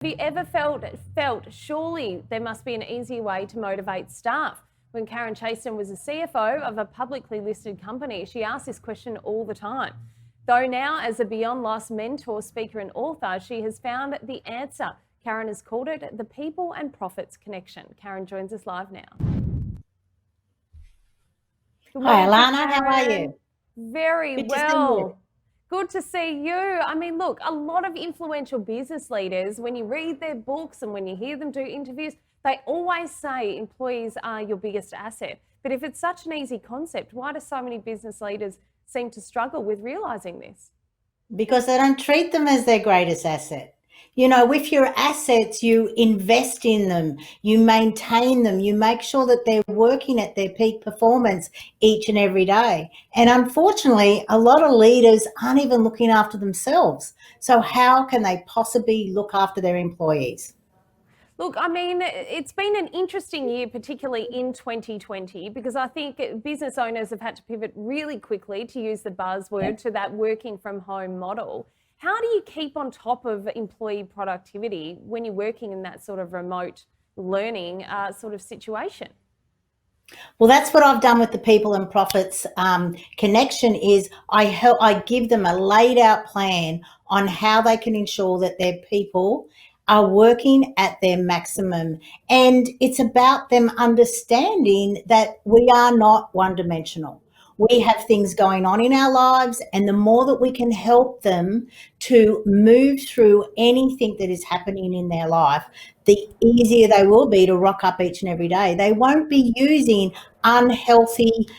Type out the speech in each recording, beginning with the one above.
Have you ever felt surely there must be an easier way to motivate staff? When Karen Chasten was a CFO of a publicly listed company, she asked this question all the time. Though now, as a Beyond Loss mentor, speaker, and author, she has found the answer. Karen has called it the people and profits connection. Karen joins us live now. Good Hi, morning, Alana. How are Karen. you? Very Good to see you. well. Good to see you. I mean, look, a lot of influential business leaders, when you read their books and when you hear them do interviews, they always say employees are your biggest asset. But if it's such an easy concept, why do so many business leaders seem to struggle with realizing this? Because they don't treat them as their greatest asset. With your assets, you invest in them, you maintain them, you make sure that they're working at their peak performance each and every day. And unfortunately, a lot of leaders aren't even looking after themselves. So how can they possibly look after their employees? Look, I mean, it's been an interesting year, particularly in 2020, because I think business owners have had to pivot really quickly, to use the buzzword, to that working from home model. How do you keep on top of employee productivity when you're working in that sort of remote learning sort of situation? Well, that's what I've done with the People and Profits connection is I give them a laid out plan on how they can ensure that their people are working at their maximum. And it's about them understanding that we are not one dimensional. We have things going on in our lives, and the more that we can help them to move through anything that is happening in their life, the easier they will be to rock up each and every day. They won't be using unhealthy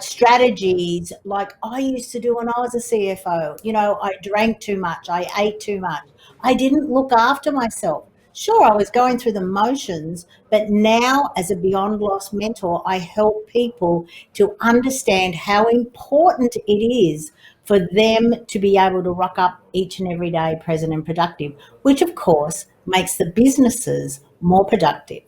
strategies like I used to do when I was a CFO. I drank too much, I ate too much, I didn't look after myself. Sure, I was going through the motions, but now as a Beyond Loss mentor, I help people to understand how important it is for them to be able to rock up each and every day present and productive, which of course makes the businesses more productive.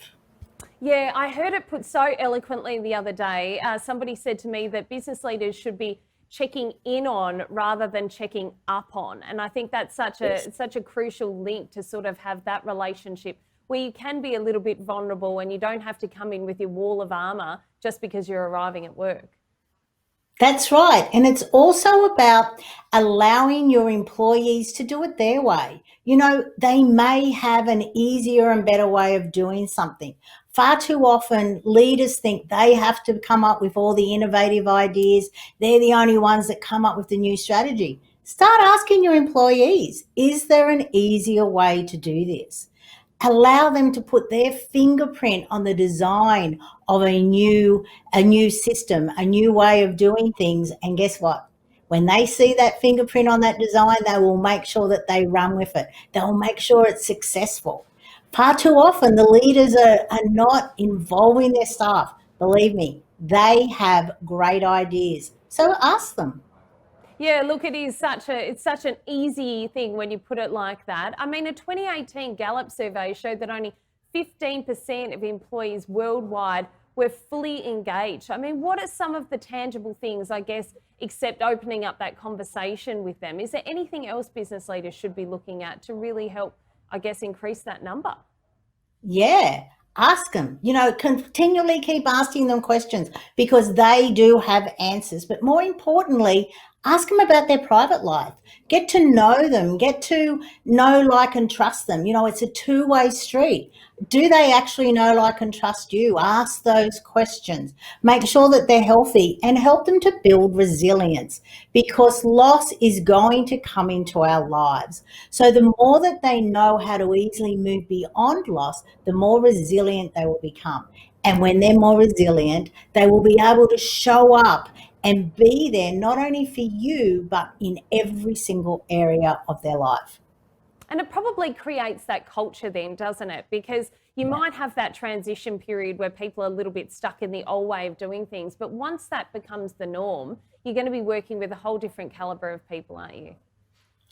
Yeah, I heard it put so eloquently the other day. Somebody said to me that business leaders should be checking in on rather than checking up on, and I think that's such a crucial link to sort of have that relationship where you can be a little bit vulnerable and you don't have to come in with your wall of armor just because you're arriving at work. That's right. And it's also about allowing your employees to do it their way. They may have an easier and better way of doing something. Far too often, leaders think they have to come up with all the innovative ideas. They're the only ones that come up with the new strategy. Start asking your employees, is there an easier way to do this? Allow them to put their fingerprint on the design of a new system, a new way of doing things. And guess what? When they see that fingerprint on that design, they will make sure that they run with it. They'll make sure it's successful. Far too often, the leaders are not involving their staff. Believe me, they have great ideas. So ask them. Yeah, look, it's such an easy thing when you put it like that. I mean, a 2018 Gallup survey showed that only 15% of employees worldwide were fully engaged. I mean, what are some of the tangible things, I guess, except opening up that conversation with them? Is there anything else business leaders should be looking at to really help, I guess, increase that number? Yeah, ask them. Continually keep asking them questions because they do have answers. But more importantly, ask them about their private life. Get to know them, get to know, like, and trust them. It's a two-way street. Do they actually know, like, and trust you? Ask those questions. Make sure that they're healthy and help them to build resilience because loss is going to come into our lives. So the more that they know how to easily move beyond loss, the more resilient they will become. And when they're more resilient, they will be able to show up and be there not only for you, but in every single area of their life. And it probably creates that culture then, doesn't it? Because you might have that transition period where people are a little bit stuck in the old way of doing things. But once that becomes the norm, you're going to be working with a whole different caliber of people, aren't you?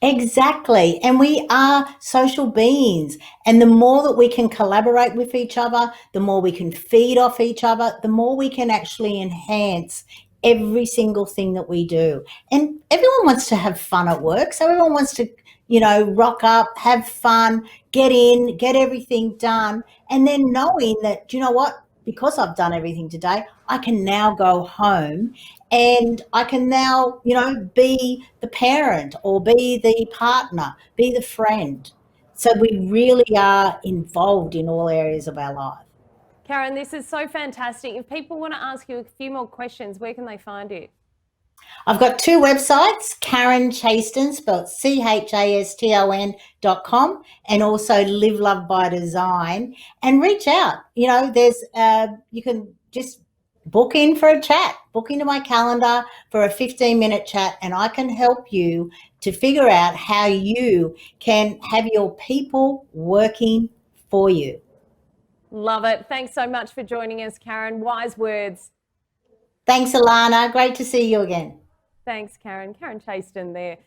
Exactly. And we are social beings. And the more that we can collaborate with each other, the more we can feed off each other, the more we can actually enhance every single thing that we do. And everyone wants to have fun at work. So everyone wants to rock up, have fun, get in, get everything done. And then knowing that, you know what, because I've done everything today, I can now go home and I can now, be the parent or be the partner, be the friend. So we really are involved in all areas of our life. Karen, this is so fantastic. If people want to ask you a few more questions, where can they find you? I've got two websites, Karen Chaston, spelled CHASTON.com, and also Live Love by Design. And reach out. There's you can just book in for a chat, book into my calendar for a 15-minute chat, and I can help you to figure out how you can have your people working for you. Love it. Thanks so much for joining us, Karen. Wise words. Thanks, Alana. Great to see you again. Thanks, Karen. Karen Chaston there.